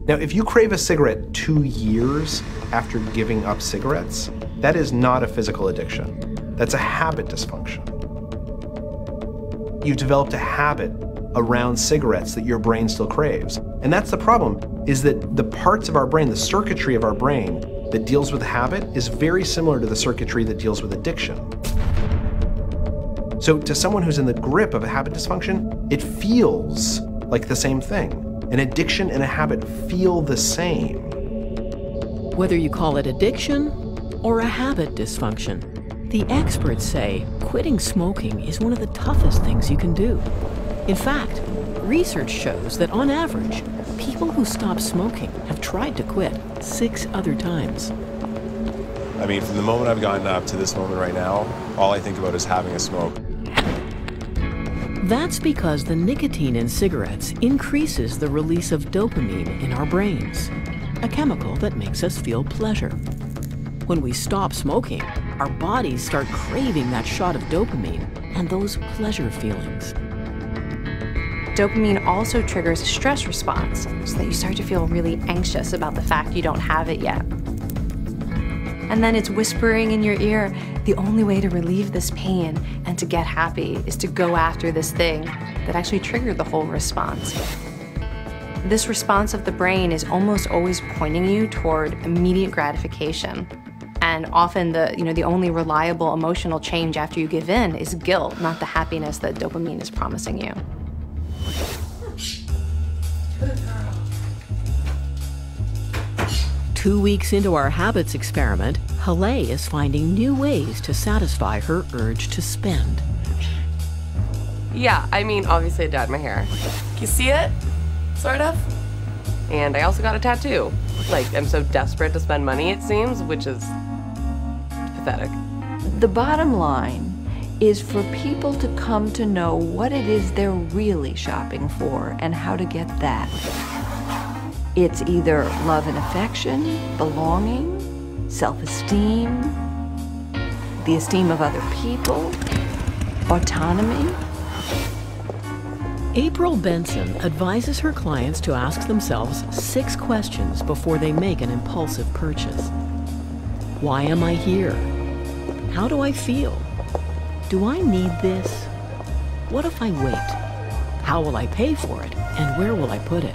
Now, if you crave a cigarette 2 years after giving up cigarettes, that is not a physical addiction. That's a habit dysfunction. You've developed a habit around cigarettes that your brain still craves. And that's the problem, is that the parts of our brain, the circuitry of our brain that deals with habit is very similar to the circuitry that deals with addiction. So to someone who's in the grip of a habit dysfunction, it feels like the same thing. An addiction and a habit feel the same. Whether you call it addiction or a habit dysfunction, the experts say quitting smoking is one of the toughest things you can do. In fact, research shows that on average, people who stop smoking have tried to quit 6 other times. I mean, from the moment I've gotten up to this moment right now, all I think about is having a smoke. That's because the nicotine in cigarettes increases the release of dopamine in our brains, a chemical that makes us feel pleasure. When we stop smoking, our bodies start craving that shot of dopamine and those pleasure feelings. Dopamine also triggers a stress response, so that you start to feel really anxious about the fact you don't have it yet. And then it's whispering in your ear, the only way to relieve this pain and to get happy is to go after this thing that actually triggered the whole response. This response of the brain is almost always pointing you toward immediate gratification. And often the only reliable emotional change after you give in is guilt, not the happiness that dopamine is promising you. Good girl. 2 weeks into our habits experiment, Haley is finding new ways to satisfy her urge to spend. Yeah, I mean, obviously I dyed my hair. You see it? Sort of. And I also got a tattoo. Like, I'm so desperate to spend money, it seems, which is pathetic. The bottom line is for people to come to know what it is they're really shopping for and how to get that. It's either love and affection, belonging, self-esteem, the esteem of other people, autonomy. April Benson advises her clients to ask themselves 6 questions before they make an impulsive purchase. Why am I here? How do I feel? Do I need this? What if I wait? How will I pay for it? And where will I put it?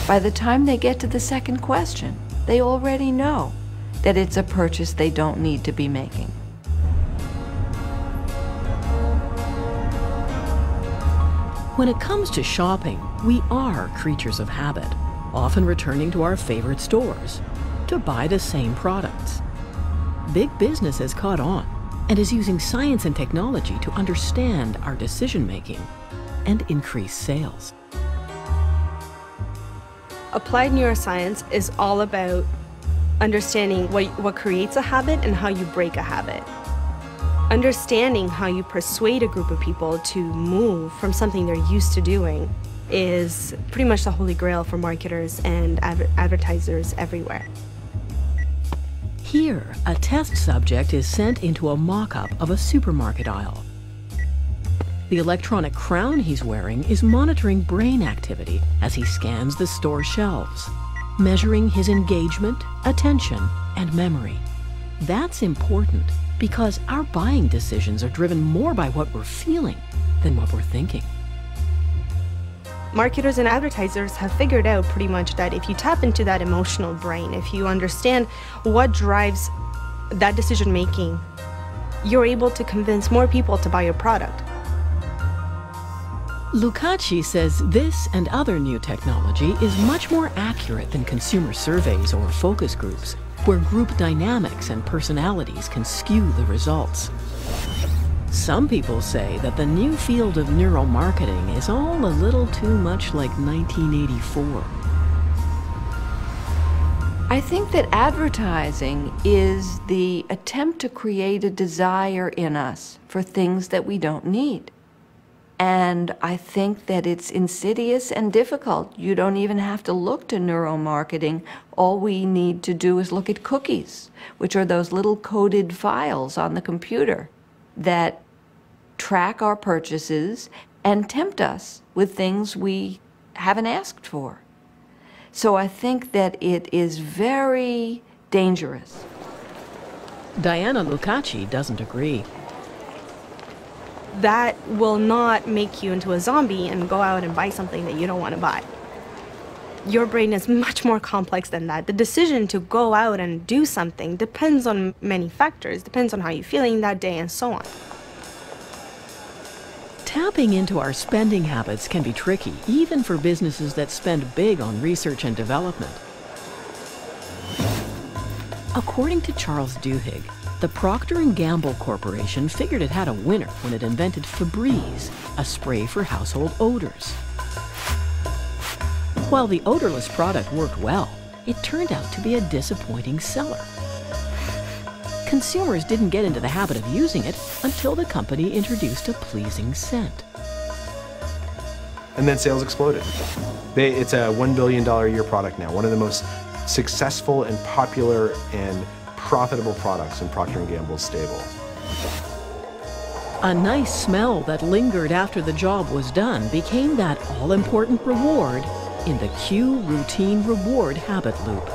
By the time they get to the second question, they already know that it's a purchase they don't need to be making. When it comes to shopping, we are creatures of habit, often returning to our favorite stores to buy the same products. Big business has caught on and is using science and technology to understand our decision-making and increase sales. Applied neuroscience is all about understanding what creates a habit and how you break a habit. Understanding how you persuade a group of people to move from something they're used to doing is pretty much the holy grail for marketers and advertisers everywhere. Here, a test subject is sent into a mock-up of a supermarket aisle. The electronic crown he's wearing is monitoring brain activity as he scans the store shelves, measuring his engagement, attention, and memory. That's important because our buying decisions are driven more by what we're feeling than what we're thinking. Marketers and advertisers have figured out pretty much that if you tap into that emotional brain, if you understand what drives that decision making, you're able to convince more people to buy your product. Lucaci says this and other new technology is much more accurate than consumer surveys or focus groups, where group dynamics and personalities can skew the results. Some people say that the new field of neuromarketing is all a little too much like 1984. I think that advertising is the attempt to create a desire in us for things that we don't need. And I think that it's insidious and difficult. You don't even have to look to neuromarketing. All we need to do is look at cookies, which are those little coded files on the computer that track our purchases and tempt us with things we haven't asked for. So I think that it is very dangerous. Diana Lucaci doesn't agree. That will not make you into a zombie and go out and buy something that you don't want to buy. Your brain is much more complex than that. The decision to go out and do something depends on many factors, depends on how you're feeling that day and so on. Tapping into our spending habits can be tricky, even for businesses that spend big on research and development. According to Charles Duhigg, the Procter & Gamble Corporation figured it had a winner when it invented Febreze, a spray for household odors. While the odorless product worked well, it turned out to be a disappointing seller. Consumers didn't get into the habit of using it until the company introduced a pleasing scent. And then sales exploded. It's a $1 billion a year product now, one of the most successful and popular and profitable products in Procter & Gamble's stable. A nice smell that lingered after the job was done became that all-important reward in the cue routine reward habit loop.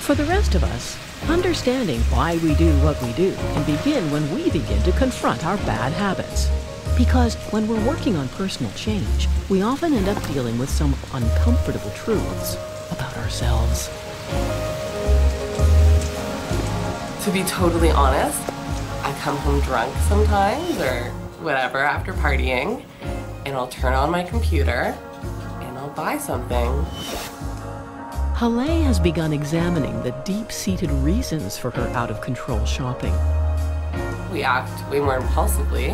For the rest of us, understanding why we do what we do can begin when we begin to confront our bad habits. Because when we're working on personal change, we often end up dealing with some uncomfortable truths about ourselves. To be totally honest, I come home drunk sometimes or whatever after partying, and I'll turn on my computer and I'll buy something. Halle has begun examining the deep-seated reasons for her out-of-control shopping. We act way more impulsively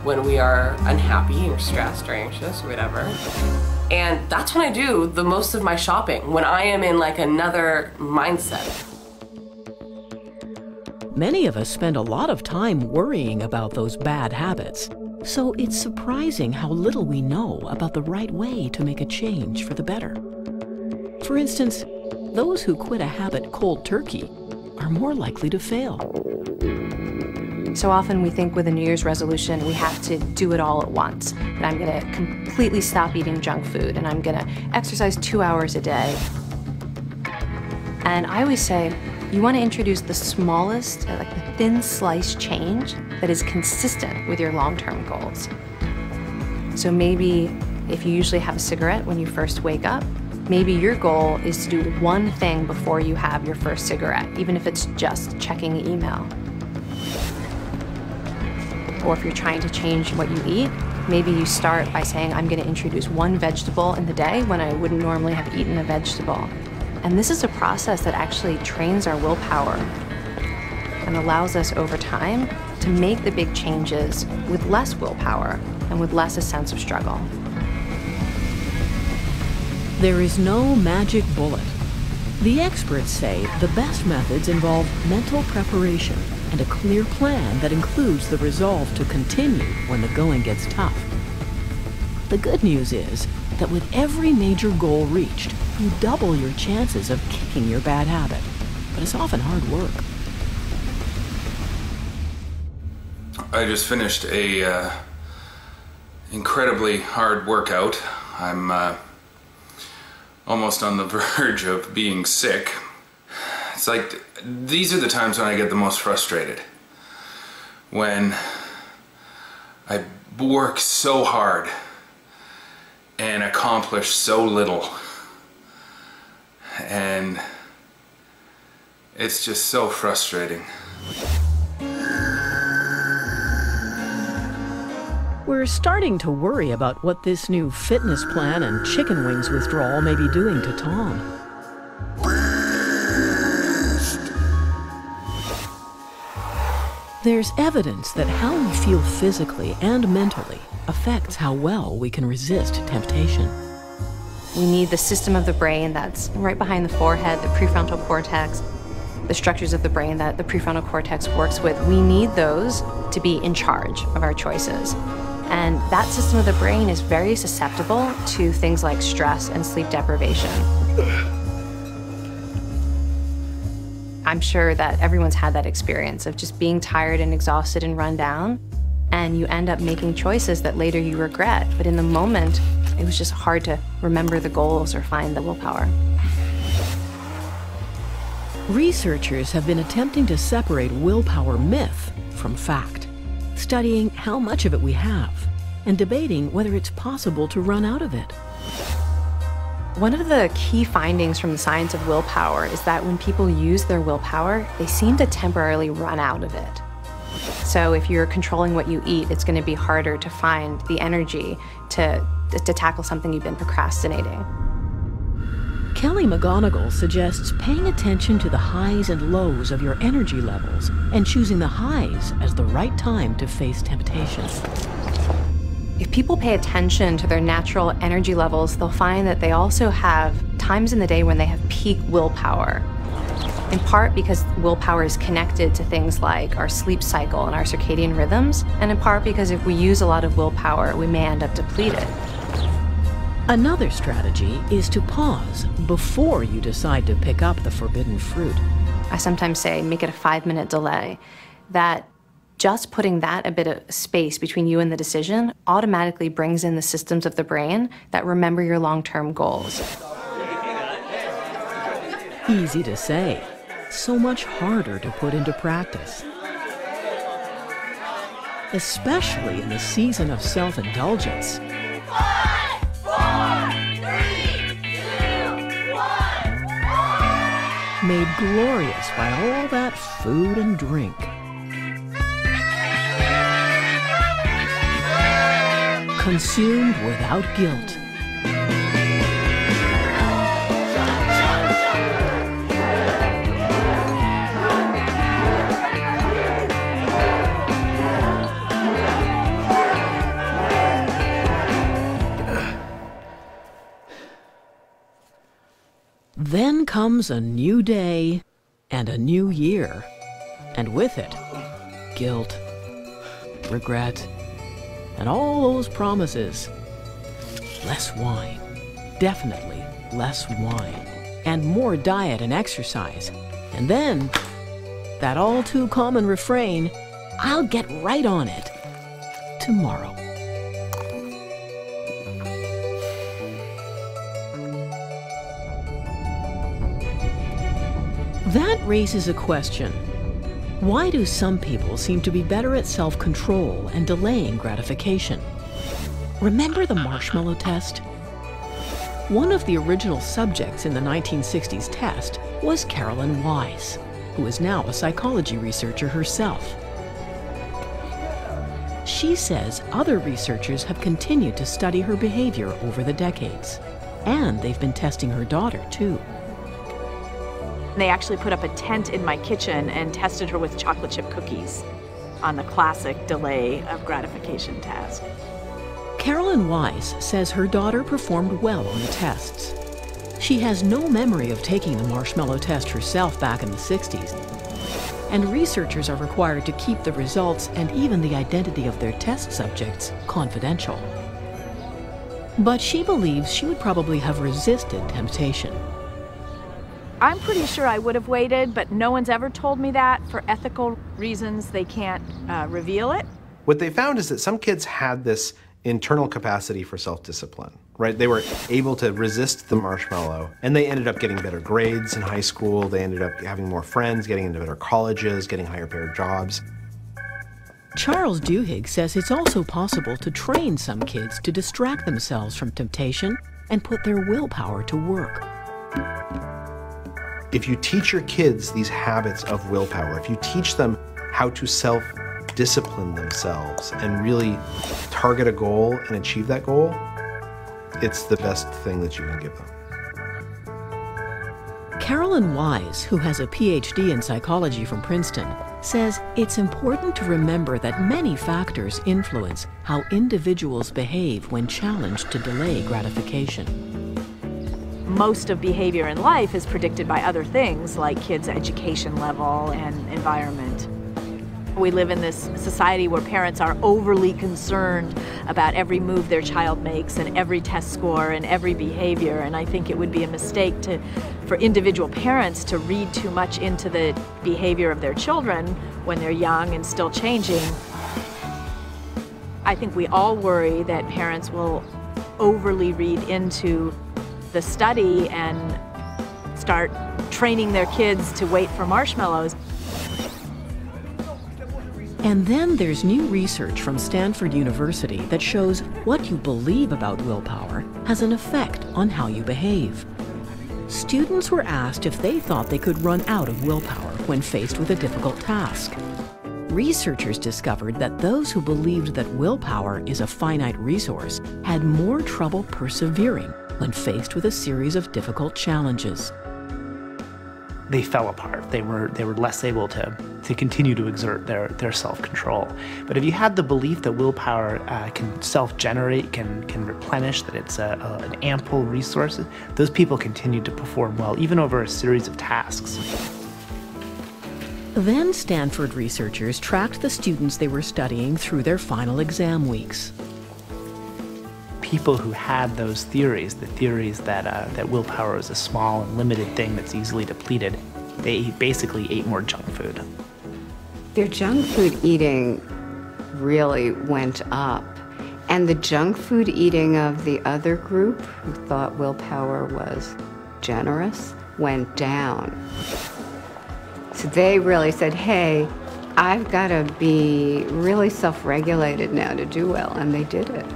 when we are unhappy or stressed or anxious or whatever. And that's when I do the most of my shopping, when I am in like another mindset. Many of us spend a lot of time worrying about those bad habits, so it's surprising how little we know about the right way to make a change for the better. For instance, those who quit a habit cold turkey are more likely to fail. So often we think with a New Year's resolution, we have to do it all at once. That I'm gonna completely stop eating junk food and I'm gonna exercise 2 hours a day. And I always say, you wanna introduce the smallest, like the thin slice change that is consistent with your long-term goals. So maybe if you usually have a cigarette when you first wake up, maybe your goal is to do one thing before you have your first cigarette, even if it's just checking email. Or if you're trying to change what you eat, maybe you start by saying, I'm gonna introduce one vegetable in the day when I wouldn't normally have eaten a vegetable. And this is a process that actually trains our willpower and allows us over time to make the big changes with less willpower and with less a sense of struggle. There is no magic bullet. The experts say the best methods involve mental preparation and a clear plan that includes the resolve to continue when the going gets tough. The good news is that with every major goal reached, you double your chances of kicking your bad habit. But it's often hard work. I just finished a incredibly hard workout. I'm almost on the verge of being sick. It's like, these are the times when I get the most frustrated. When I work so hard and accomplish so little. And it's just so frustrating. We're starting to worry about what this new fitness plan and chicken wings withdrawal may be doing to Tom. There's evidence that how we feel physically and mentally affects how well we can resist temptation. We need the system of the brain that's right behind the forehead, the prefrontal cortex, the structures of the brain that the prefrontal cortex works with. We need those to be in charge of our choices. And that system of the brain is very susceptible to things like stress and sleep deprivation. I'm sure that everyone's had that experience of just being tired and exhausted and run down. and you end up making choices that later you regret. But in the moment, it was just hard to remember the goals or find the willpower. Researchers have been attempting to separate willpower myth from fact, studying how much of it we have, and debating whether it's possible to run out of it. One of the key findings from the science of willpower is that when people use their willpower, they seem to temporarily run out of it. So if you're controlling what you eat, it's going to be harder to find the energy to tackle something you've been procrastinating. Kelly McGonigal suggests paying attention to the highs and lows of your energy levels and choosing the highs as the right time to face temptation. If people pay attention to their natural energy levels, they'll find that they also have times in the day when they have peak willpower. In part because willpower is connected to things like our sleep cycle and our circadian rhythms, and in part because if we use a lot of willpower, we may end up depleted. Another strategy is to pause before you decide to pick up the forbidden fruit. I sometimes say make it a 5-minute delay. That just putting that a bit of space between you and the decision automatically brings in the systems of the brain that remember your long-term goals. Easy to say, so much harder to put into practice. Especially in the season of self-indulgence. 5, 4, 3, 2, 1. Made glorious by all that food and drink. Consumed without guilt. Then comes a new day and a new year, and with it, guilt, regret, and all those promises. Less wine, definitely less wine, and more diet and exercise. And then, that all too common refrain, I'll get right on it tomorrow. That raises a question. Why do some people seem to be better at self-control and delaying gratification? Remember the marshmallow test? One of the original subjects in the 1960s test was Carolyn Wise, who is now a psychology researcher herself. She says other researchers have continued to study her behavior over the decades, and they've been testing her daughter too. They actually put up a tent in my kitchen and tested her with chocolate chip cookies on the classic delay of gratification task. Carolyn Wise says her daughter performed well on the tests. She has no memory of taking the marshmallow test herself back in the 60s, and researchers are required to keep the results and even the identity of their test subjects confidential. But she believes she would probably have resisted temptation. I'm pretty sure I would have waited, but no one's ever told me that. For ethical reasons, they can't reveal it. What they found is that some kids had this internal capacity for self-discipline, right? They were able to resist the marshmallow, and they ended up getting better grades in high school. They ended up having more friends, getting into better colleges, getting higher paid jobs. Charles Duhigg says it's also possible to train some kids to distract themselves from temptation and put their willpower to work. If you teach your kids these habits of willpower, if you teach them how to self-discipline themselves and really target a goal and achieve that goal, it's the best thing that you can give them. Carolyn Wise, who has a PhD in psychology from Princeton, says it's important to remember that many factors influence how individuals behave when challenged to delay gratification. Most of behavior in life is predicted by other things like kids' education level and environment. We live in this society where parents are overly concerned about every move their child makes and every test score and every behavior, and I think it would be a mistake for individual parents to read too much into the behavior of their children when they're young and still changing. I think we all worry that parents will overly read into the study and start training their kids to wait for marshmallows. And then there's new research from Stanford University that shows what you believe about willpower has an effect on how you behave. Students were asked if they thought they could run out of willpower when faced with a difficult task. Researchers discovered that those who believed that willpower is a finite resource had more trouble persevering when faced with a series of difficult challenges. They fell apart. They were less able to continue to exert their self-control. But if you had the belief that willpower can self-generate, can replenish, that it's an ample resource, those people continued to perform well, even over a series of tasks. Then Stanford researchers tracked the students they were studying through their final exam weeks. People who had those theories, the theories that willpower is a small and limited thing that's easily depleted, they basically ate more junk food. Their junk food eating really went up. And the junk food eating of the other group, who thought willpower was generous, went down. So they really said, hey, I've got to be really self-regulated now to do well, and they did it.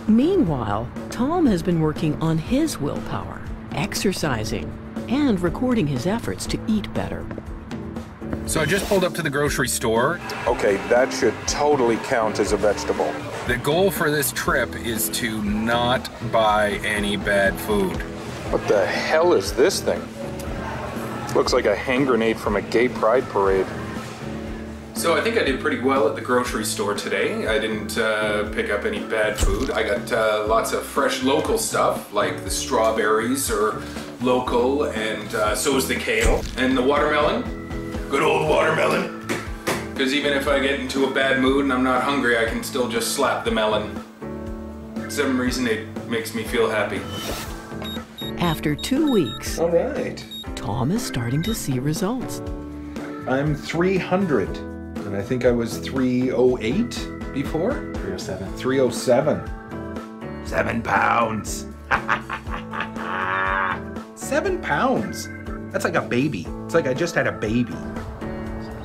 Meanwhile, Tom has been working on his willpower, exercising, and recording his efforts to eat better. So I just pulled up to the grocery store. Okay, that should totally count as a vegetable. The goal for this trip is to not buy any bad food. What the hell is this thing? Looks like a hand grenade from a gay pride parade. So I think I did pretty well at the grocery store today. I didn't pick up any bad food. I got lots of fresh local stuff, like the strawberries are local, and so is the kale. And the watermelon, good old watermelon. Because even if I get into a bad mood and I'm not hungry, I can still just slap the melon. For some reason it makes me feel happy. After 2 weeks, All right. Tom is starting to see results. I'm 300, and I think I was 308 before? 307. 307. 7 pounds. 7 pounds. That's like a baby. It's like I just had a baby.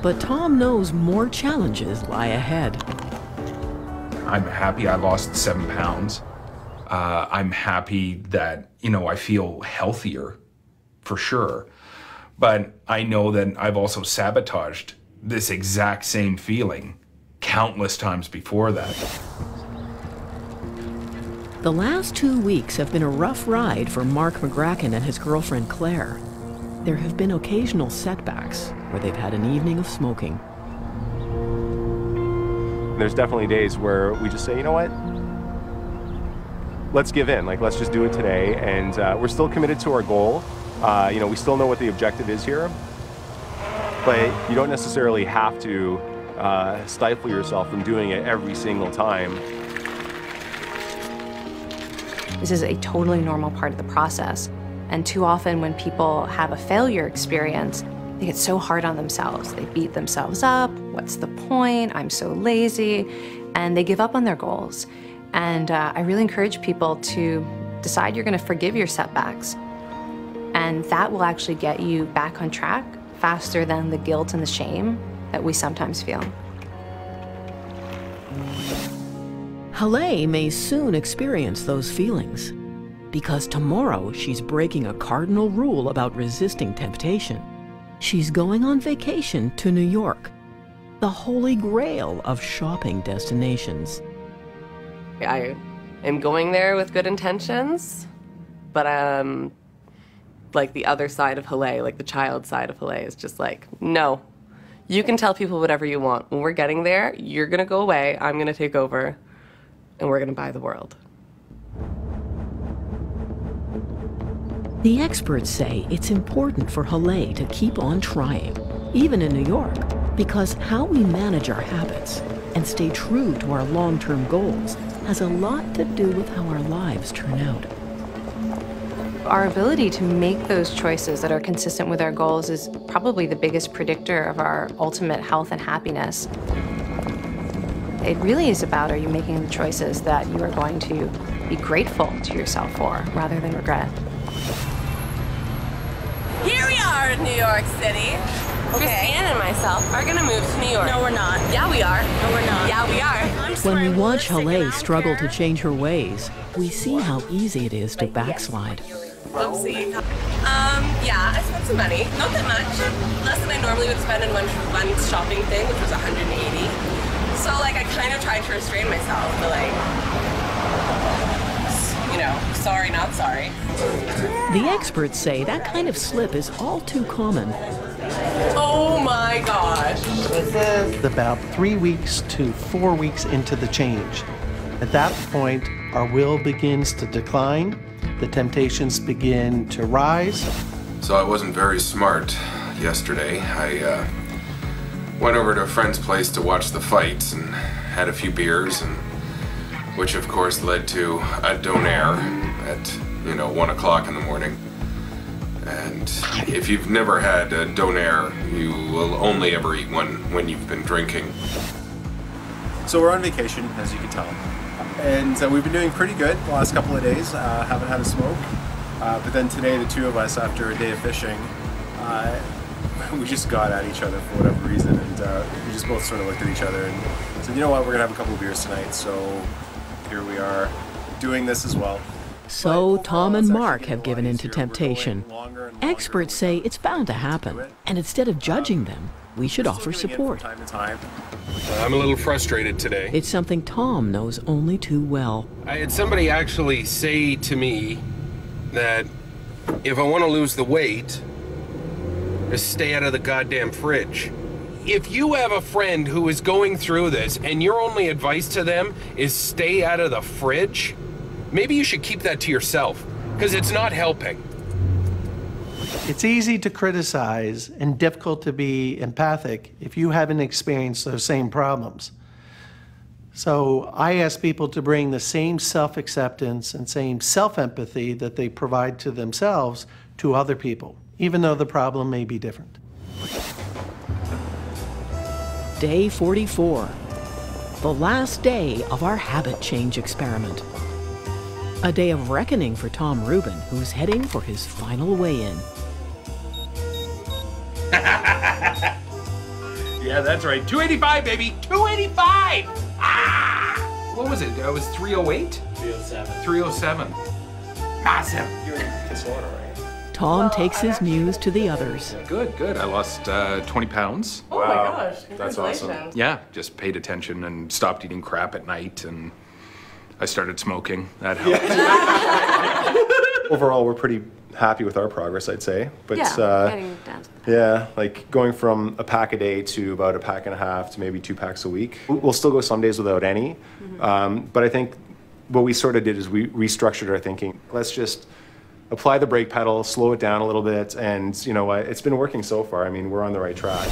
But Tom knows more challenges lie ahead. I'm happy I lost 7 pounds. I'm happy that, I feel healthier, for sure. But I know that I've also sabotaged this exact same feeling countless times before that. The last 2 weeks have been a rough ride for Mark McGracken and his girlfriend Claire. There have been occasional setbacks where they've had an evening of smoking. There's definitely days where we just say, you know what? Let's give in. Let's just do it today. And we're still committed to our goal. We still know what the objective is here. But you don't necessarily have to stifle yourself from doing it every single time. This is a totally normal part of the process. And too often when people have a failure experience, they get so hard on themselves. They beat themselves up. What's the point? I'm so lazy. And they give up on their goals. And I really encourage people to decide you're going to forgive your setbacks. And that will actually get you back on track faster than the guilt and the shame that we sometimes feel. Halle may soon experience those feelings, because tomorrow she's breaking a cardinal rule about resisting temptation. She's going on vacation to New York, the holy grail of shopping destinations. I am going there with good intentions, but like the other side of Halle, like the child side of Halle is just like, no, you can tell people whatever you want. When we're getting there, you're gonna go away, I'm gonna take over, and we're gonna buy the world. The experts say it's important for Halle to keep on trying, even in New York, because how we manage our habits and stay true to our long-term goals has a lot to do with how our lives turn out. Our ability to make those choices that are consistent with our goals is probably the biggest predictor of our ultimate health and happiness. It really is about, are you making the choices that you are going to be grateful to yourself for rather than regret? Here we are in New York City. Christiane and myself are gonna move to New York. No, we're not. Yeah, we are. No, we're not. Yeah, we are. When we watch Halle struggle to change her ways, we see how easy it is to backslide. Oopsie. Yeah, I spent some money. Not that much. Less than I normally would spend in one shopping thing, which was $180. So, like, I kind of tried to restrain myself, but, like, you know, sorry, not sorry. The experts say that kind of slip is all too common. Oh my gosh. This is about 3 weeks to 4 weeks into the change. At that point, our will begins to decline, the temptations begin to rise. So I wasn't very smart yesterday. I went over to a friend's place to watch the fights and had a few beers, and which of course led to a donaire at, 1 o'clock in the morning. And if you've never had a donaire, you will only ever eat one when you've been drinking. So we're on vacation, as you can tell. And we've been doing pretty good the last couple of days. Haven't had a smoke. But then today, the two of us, after a day of fishing, we just got at each other for whatever reason. And we just both sort of looked at each other and said, you know what, we're going to have a couple of beers tonight. So here we are doing this as well. So Tom and Mark have given in to temptation. Experts say it's bound to happen, and instead of judging them, we should offer support. I'm a little frustrated today. It's something Tom knows only too well. I had somebody actually say to me that if I want to lose the weight, just stay out of the goddamn fridge. If you have a friend who is going through this and your only advice to them is stay out of the fridge, maybe you should keep that to yourself, because it's not helping. It's easy to criticize and difficult to be empathic if you haven't experienced those same problems. So I ask people to bring the same self-acceptance and same self-empathy that they provide to themselves to other people, even though the problem may be different. Day 44, the last day of our habit change experiment. A day of reckoning for Tom Rubin, who's heading for his final weigh-in. Yeah, that's right. 285, baby. 285! Ah! What was it? It was 308? 307. 307. Massive. You're in Kislorna, right? Tom takes his news to the others. Good, good. I lost 20 pounds. Oh my gosh, that's awesome. congratulations. Yeah, just paid attention and stopped eating crap at night, and I started smoking. That helped. Overall, we're pretty happy with our progress, I'd say. But getting down. yeah, like going from a pack a day to about a pack and a half to maybe 2 packs a week. We'll still go some days without any. But I think what we sort of did is we restructured our thinking. Let's just apply the brake pedal, slow it down a little bit, and you know what? It's been working so far. I mean, we're on the right track.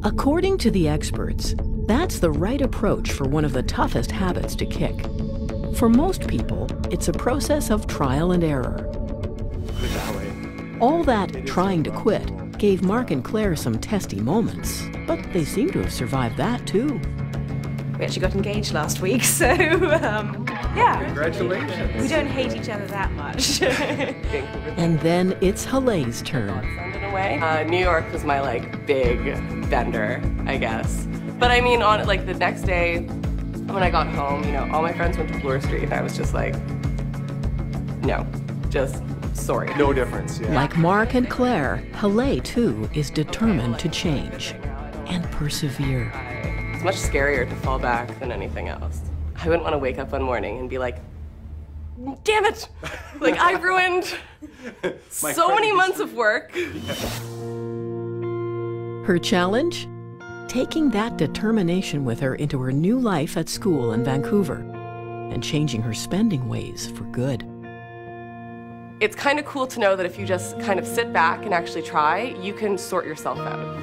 According to the experts, that's the right approach for one of the toughest habits to kick. For most people, it's a process of trial and error. All that trying to quit gave Mark and Claire some testy moments, but they seem to have survived that too. We actually got engaged last week, so yeah. Congratulations. We don't hate each other that much. And then it's Halle's turn. New York was my big bender, I guess. But I mean, on the next day when I got home, all my friends went to Bloor Street, and I was just like, no, just sorry. No difference. Yeah. Like Mark and Claire, Halle too is determined to change and persevere. It's much scarier to fall back than anything else. I wouldn't want to wake up one morning and be like, damn it! I ruined so many months of work. Her challenge? Taking that determination with her into her new life at school in Vancouver and changing her spending ways for good. It's kind of cool to know that if you just kind of sit back and actually try, you can sort yourself out.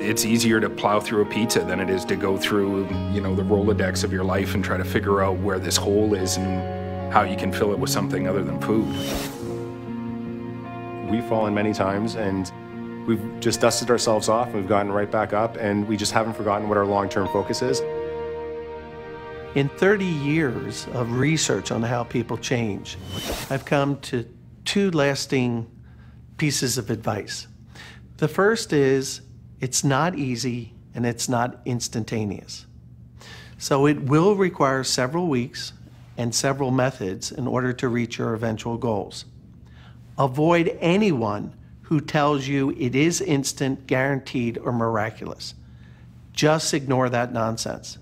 It's easier to plow through a pizza than it is to go through, the Rolodex of your life and try to figure out where this hole is and how you can fill it with something other than food. We've fallen many times, and we've just dusted ourselves off, and we've gotten right back up, and we just haven't forgotten what our long-term focus is. In 30 years of research on how people change, I've come to 2 lasting pieces of advice. The first is, it's not easy and it's not instantaneous. So it will require several weeks and several methods in order to reach your eventual goals. Avoid anyone who tells you it is instant, guaranteed, or miraculous. Just ignore that nonsense.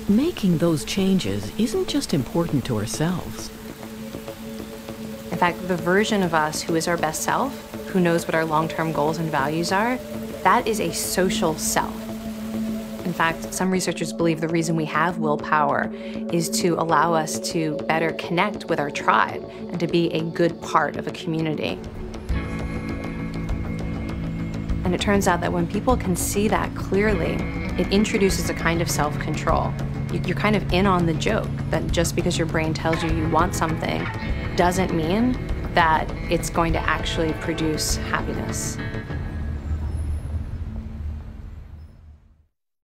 Making those changes isn't just important to ourselves. In fact, the version of us who is our best self, who knows what our long-term goals and values are, that is a social self. In fact, some researchers believe the reason we have willpower is to allow us to better connect with our tribe and to be a good part of a community. And it turns out that when people can see that clearly, it introduces a kind of self-control. You're kind of in on the joke that just because your brain tells you you want something doesn't mean that it's going to actually produce happiness.